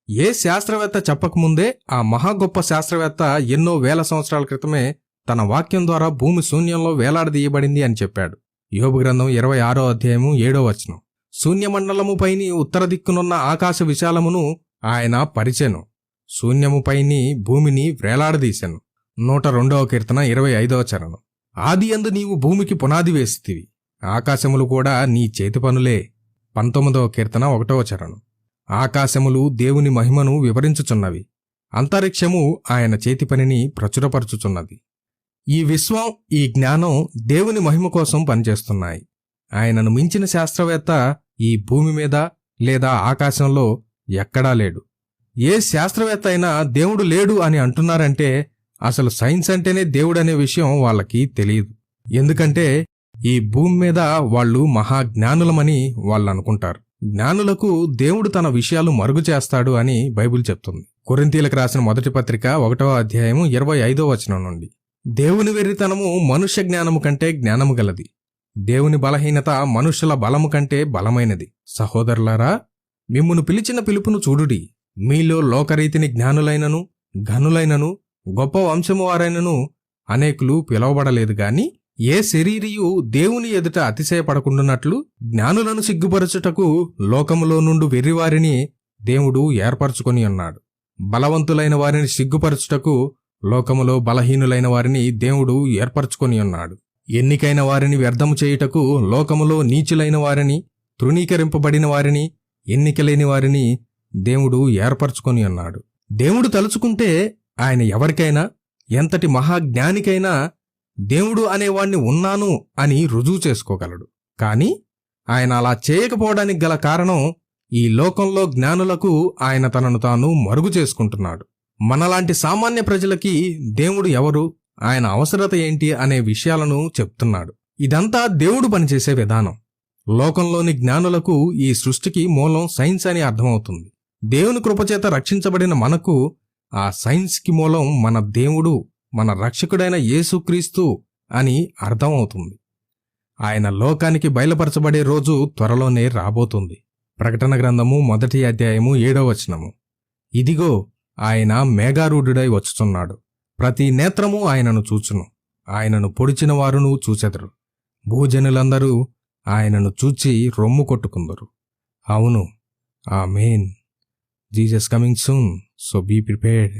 ఏ శాస్త్రవేత్త చెప్పకముందే ఆ మహా గొప్ప శాస్త్రవేత్త ఎన్నో వేల సంవత్సరాల క్రితమే తన వాక్యం ద్వారా భూమి శూన్యంలో వేలాడదీయబడింది అని చెప్పాడు. యోబు గ్రంథం 26వ అధ్యాయము 7వ వచనం. శూన్యమండలముపైని ఉత్తర దిక్కునున్న ఆకాశ విశాలమును ఆయన పరిచెను, శూన్యముపైని భూమిని వేలాడదీశెను. 102వ కీర్తన 25వ చరణం. ఆదియందు నీవు భూమికి పునాది వేసితివి, ఆకాశములు కూడా నీ చేతి పనులే. 19వ కీర్తన 1వ చరణం. ఆకాశములు దేవుని మహిమను వివరించుచున్నవి, అంతరిక్షము ఆయన చేతి పనిని ప్రచురపరచుచున్నది. ఈ విశ్వం, ఈ జ్ఞానం దేవుని మహిమ కోసం పనిచేస్తున్నాయి. ఆయనను మించిన శాస్త్రవేత్త ఈ భూమి మీద లేదా ఆకాశంలో ఎక్కడా లేడు. ఏ శాస్త్రవేత్త అయినా దేవుడు లేడు అని అంటున్నారంటే అసలు సైన్స్ అంటేనే దేవుడనే విషయం వాళ్ళకి తెలియదు. ఎందుకంటే ఈ భూమి మీద వాళ్ళు మహాజ్ఞానులమని వాళ్ళు అనుకుంటారు. జ్ఞానులకు దేవుడు తన విషయాలు మరుగు చేస్తాడు అని బైబిల్ చెప్తుంది. కొరింథీయులకు రాసిన మొదటి పత్రిక 1వ అధ్యాయము 25వ వచనం నుండి. దేవుని వెర్రితనము మనుష్య జ్ఞానము కంటే జ్ఞానము గలది, దేవుని బలహీనత మనుష్యుల బలము కంటే బలమైనది. సహోదరులారా, మిమ్మును పిలిచిన పిలుపును చూడుడి. మీలో లోకరీతిని జ్ఞానులైనను ఘనులైనను గొప్ప వంశము వారైనను అనేకులు పిలువబడలేదు గాని ఏ శరీరియు దేవుని ఎదుట అతిశయపడకుండునట్లు జ్ఞానులను సిగ్గుపరచుటకు లోకములో నుండి వెర్రివారిని దేవుడు ఏర్పరచుకొని ఉన్నాడు. బలవంతులైన వారిని సిగ్గుపరచుటకు లోకములో బలహీనులైన వారిని దేవుడు ఏర్పరచుకొని ఉన్నాడు. ఎన్నికైన వారిని వ్యర్థము చేయుటకు లోకములో నీచులైన వారిని, తృణీకరింపబడిన వారిని, ఎన్నికలేని వారిని దేవుడు ఏర్పరచుకొని ఉన్నాడు. దేవుడు తలుచుకుంటే ఆయన ఎవరికైనా, ఎంతటి మహాజ్ఞానికైనా దేవుడు అనేవాణ్ణి ఉన్నాను అని రుజువు చేసుకోగలడు. కాని ఆయన అలా చేయకపోవడానికి గల కారణం ఈ లోకంలో జ్ఞానులకు ఆయన తనను తాను మరుగు చేసుకుంటున్నాడు. మనలాంటి సామాన్య ప్రజలకి దేవుడు ఎవరు, ఆయన అవసరత ఏంటి అనే విషయాలను చెప్తున్నాడు. ఇదంతా దేవుడు పనిచేసే విధానం. లోకంలోని జ్ఞానులకు ఈ సృష్టికి మూలం సైన్స్ అని అర్థమవుతుంది. దేవుని కృపచేత రక్షించబడిన మనకు ఆ సైన్స్కి మూలం మన దేవుడు, మన రక్షకుడైన యేసుక్రీస్తు అని అర్థమవుతుంది. ఆయన లోకానికి బయలుపరచబడే రోజు త్వరలోనే రాబోతుంది. ప్రకటన గ్రంథము 1వ అధ్యాయము 7వ వచనము. ఇదిగో ఆయన మేఘారూఢుడై వచ్చుచున్నాడు, ప్రతి నేత్రము ఆయనను చూచును, ఆయనను పొడిచిన వారును చూచెదరు, భూజనులందరూ ఆయనను చూచి రొమ్ము కొట్టుకుందరు. అవును, ఆమేన్. Jesus coming soon, so be prepared.